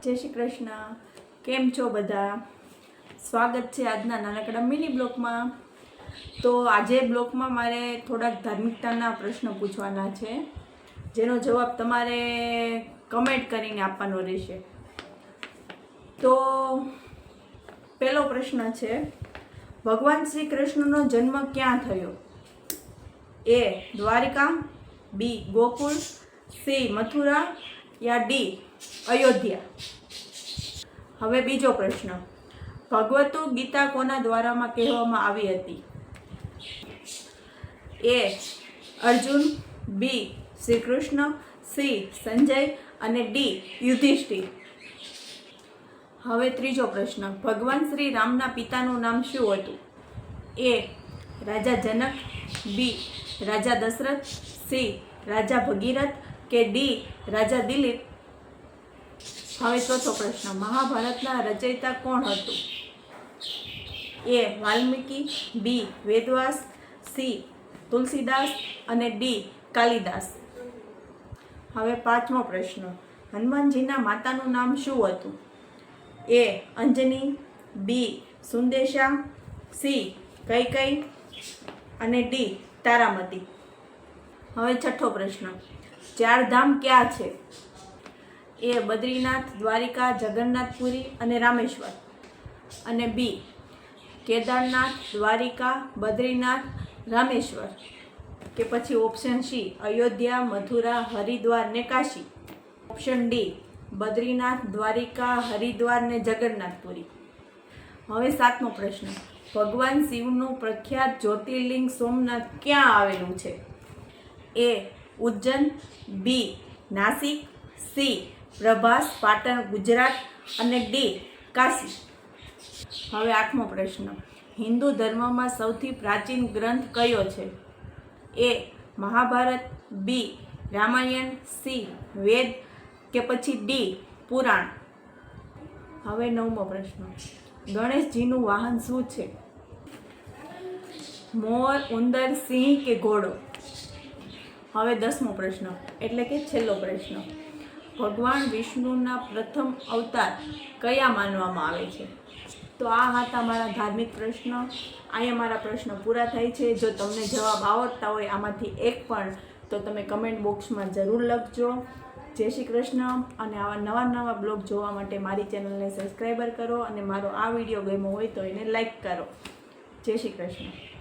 જય શ્રી કૃષ્ણ. કેમ છો બધા? સ્વાગત છે આજના નાનકડા મિની બ્લોગમાં. તો આજે બ્લોગમાં મારે થોડાક ધાર્મિકતાના પ્રશ્નો પૂછવાના છે, જેનો જવાબ તમારે કમેન્ટ કરીને આપવાનો રહેશે. તો પહેલો પ્રશ્ન છે, ભગવાન શ્રી કૃષ્ણનો જન્મ ક્યાં થયો? એ દ્વારિકા, બી ગોકુળ, સી મથુરા યા ડી અયોધ્યા. હવે બીજો પ્રશ્ન, ભગવતુ ગીતા કોના દ્વારામાં કહેવામાં આવી હતી? એ અર્જુન, બી શ્રી કૃષ્ણ, સી સંજય અને ડી યુધિષ્ઠિર. હવે ત્રીજો પ્રશ્ન, ભગવાન શ્રી રામના પિતાનું નામ શું હતું? એ રાજા જનક, બી રાજા દશરથ, સી રાજા ભગીરથ કે ડી રાજા દિલીપ. હવે ચોથો પ્રશ્ન, મહાભારતના રચયિતા કોણ હતું? એ વાલ્મીકી, બી વેદવ્યાસ, સી તુલસીદાસ અને ડી કાલિદાસ. હવે પાંચમો પ્રશ્ન, હનુમાનજીના માતાનું નામ શું હતું? એ અંજની, બી સુંદેશા, સી કૈકેયી અને ડી તારામતી. હવે છઠ્ઠો પ્રશ્ન, ચાર ધામ ક્યાં છે? એ બદ્રીનાથ, દ્વારિકા, જગન્નાથપુરી અને રામેશ્વર અને બી કેદારનાથ, દ્વારિકા, બદ્રીનાથ, રામેશ્વર કે પછી ઓપ્શન સી અયોધ્યા, મથુરા, હરિદ્વાર ને કાશી. ઓપ્શન ડી બદ્રીનાથ, દ્વારિકા, હરિદ્વાર ને જગન્નાથપુરી. હવે સાતમો પ્રશ્ન, ભગવાન શિવનું પ્રખ્યાત જ્યોતિર્લિંગ સોમનાથ ક્યાં આવેલું છે? એ ઉજ્જૈન, બી નાસિક, સી પ્રભાસ, પાટણ, ગુજરાત અને ડી કાશી. હવે આઠમો પ્રશ્ન, હિન્દુ ધર્મમાં સૌથી પ્રાચીન ગ્રંથ કયો છે? એ મહાભારત, બી રામાયણ, સી વેદ કે પછી ડી પુરાણ. હવે નવમો પ્રશ્ન, ગણેશજીનું વાહન શું છે? મોર, ઉંદર, સિંહ કે ઘોડો? હવે 10મો પ્રશ્ન એટલે કે છેલ્લો પ્રશ્ન, ભગવાન વિષ્ણુના પ્રથમ અવતાર કયા માનવામાં આવે છે? તો આ હતા મારા ધાર્મિક પ્રશ્ન. અહીંયા મારા પ્રશ્ન પૂરા થાય છે. જો તમને જવાબ આવડતા હોય આમાંથી એક પણ, તો તમે કમેન્ટ બોક્સમાં જરૂર લખજો. જય શ્રી કૃષ્ણ. અને આવા નવા બ્લોગ જોવા માટે મારી ચેનલને સબસ્ક્રાઈબર કરો અને મારો આ વિડીયો ગમ્યો હોય તો એને લાઈક કરો. જય શ્રી કૃષ્ણ.